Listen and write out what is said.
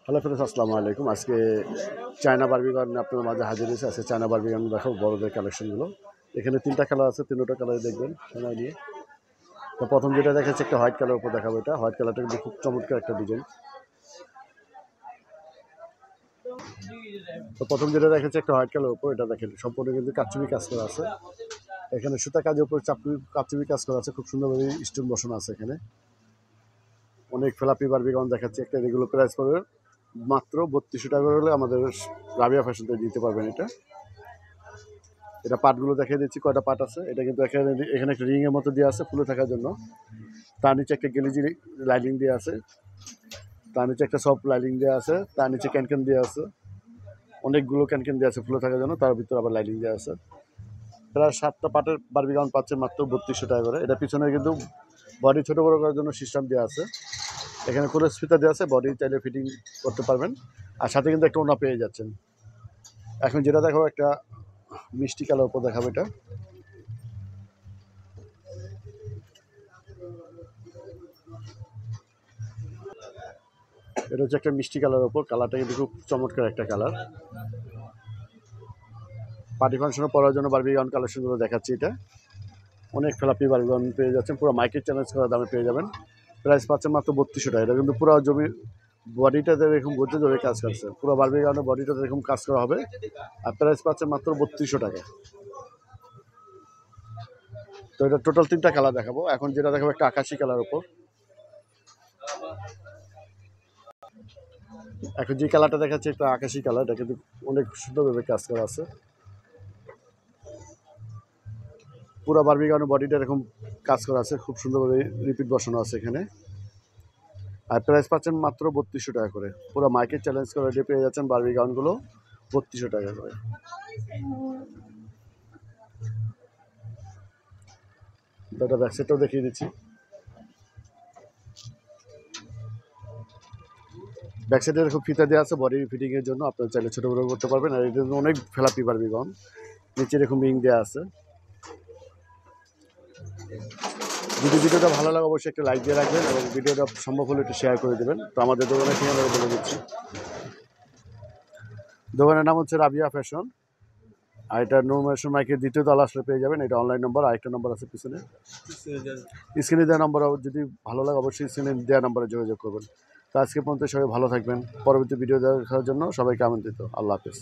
Hello friends, আসসালামু আলাইকুম। আজকে চায়না বারবি গান আপনাদের মাঝে হাজির হয়েছে। আজকে চায়না বারবি গান দেখাবো, বড়দের কালেকশনগুলো। এখানে 3টা কালার আছে, 3টা কালারে দেখবেন সময় নিয়ে। তো প্রথম যেটা দেখাচ্ছে একটা হোয়াইট কালার উপর দেখাবো। এটা হোয়াইট কালারটা কিন্তু খুব চমৎকার একটা ডিজাইন। তো প্রথম যেটা দেখাচ্ছে একটা হোয়াইট কালার উপর, এটা দেখেন সম্পূর্ণ কিন্তু কাচুমি কাজ করা আছে। এখানে সুতা কাজের উপর কাচুমি কাজ করা আছে, খুব সুন্দরভাবে স্টোন বসানো আছে। এখানে অনেক ফেলাপি বারবি গান দেখাচ্ছে। একটা রেগুলার প্রাইস পড়বে মাত্র 3200 টাকা হলে আমাদের রাবিয়া ফ্যাশন থেকে দিতে পারবেন। এটা পাটগুলো দেখিয়ে দিচ্ছি কয়টা পাট আছে। এটা কিন্তু এখানে একটা রিংয়ের মতো দেওয়া আছে ফুলে থাকার জন্য। তার নিচে একটা গেলিজি লাইনিং দেওয়া আছে, তার নিচে একটা সফট লাইনিং দেওয়া আছে, তার নিচে ক্যানক্যান দেওয়া আছে, অনেকগুলো ক্যানক্যান দেওয়া আছে ফুলে থাকার জন্য, তার ভিতরে আবার লাইনিং দেওয়া আছে। প্রায় 7টা পাটের বারবি গাউন পাচ্ছে মাত্র 3200 টাকা করে। এটা পিছনে কিন্তু বডি ছোটো বড়ো করার জন্য সিস্টেম দেওয়া আছে। এখানে কোনো স্পিকার দেওয়া আছে, বডি চাইলে ফিটিং করতে পারবেন। আর সাথে কিন্তু একটা ওনা পেয়ে যাচ্ছেন। এখন যেটা দেখাবো একটা মিষ্টি কালার উপর দেখাবো। এটা হচ্ছে একটা মিষ্টি কালার উপর, কালারটা কিন্তু খুব চমৎকার একটা কালার। পার্টি ফাংশনে পরার জন্য বারবি গাউন কালেকশনগুলো দেখাচ্ছি। এটা অনেক ফেলাপি বারবি গাউন পেয়ে যাচ্ছেন, পুরো মাইকের চ্যালেঞ্জ করা দামে পেয়ে যাবেন। প্রাইস পাচ্ছেন মাত্র 3200 টাকা। এটা কিন্তু পুরো জমি বডিটাতে এরকম গর্জে ধরে কাজ করছে, পুরো বারবি গাউনের বডিটাতে এরকম কাজ করা হবে। আর প্রাইস পাচ্ছেন মাত্র 3200 টাকা। তো এটা টোটাল 3টা কালার দেখাবো। এখন যেটা দেখাবো একটা আকাশি কালার উপর। এখন যে কালারটা দেখাচ্ছে একটা আকাশি কালার, এটা কিন্তু অনেক সুন্দরভাবে কাজ করা আছে। পুরো বারবি গাউনের বডিটা এরকম কাজ করা আছে, খুব সুন্দরভাবে রিপিট বসানো আছে এখানে। আর প্রাইস পাচ্ছেন মাত্র 3200 টাকা করে। পুরো মার্কেট চ্যালেঞ্জ করে রেডি পেয়ে যাচ্ছেন বারবি গাউনগুলো 3200 টাকা করে। এটা ব্যাক সাইডটাও দেখিয়ে দিচ্ছি। ব্যাক সাইডে এরকম ফিতা দেওয়া আছে বডি ফিটিংয়ের জন্য, আপনারা চাইলে ছোটো বড়ো করতে পারবেন। আর এটা অনেক ফেলাপি বারবি গাউন, নিচে এরকম রিং দেওয়া আছে। যদি ভিডিওটা ভালো লাগে অবশ্যই একটা লাইক দিয়ে রাখবেন এবং ভিডিওটা সম্ভব হলে একটু শেয়ার করে দেবেন। তো আমাদের দোকানের ঠিকানা বলে দিচ্ছি। দোকানের নাম হচ্ছে রাবিয়া ফ্যাশন। আর এটা নূর মেশন মাইকের 2য় তলা আসলে পেয়ে যাবেন। এটা অনলাইন নম্বর, আরেকটা নম্বর আছে পিছনে স্ক্রিনে দেওয়া নম্বর। যদি ভালো লাগে অবশ্যই স্ক্রিনে দেওয়া নম্বরে যোগাযোগ করবেন। তো আজকে পর্যন্ত সবাই ভালো থাকবেন। পরবর্তী ভিডিও দেখার জন্য সবাইকে আমন্ত্রিত। আল্লাহ হাফেজ।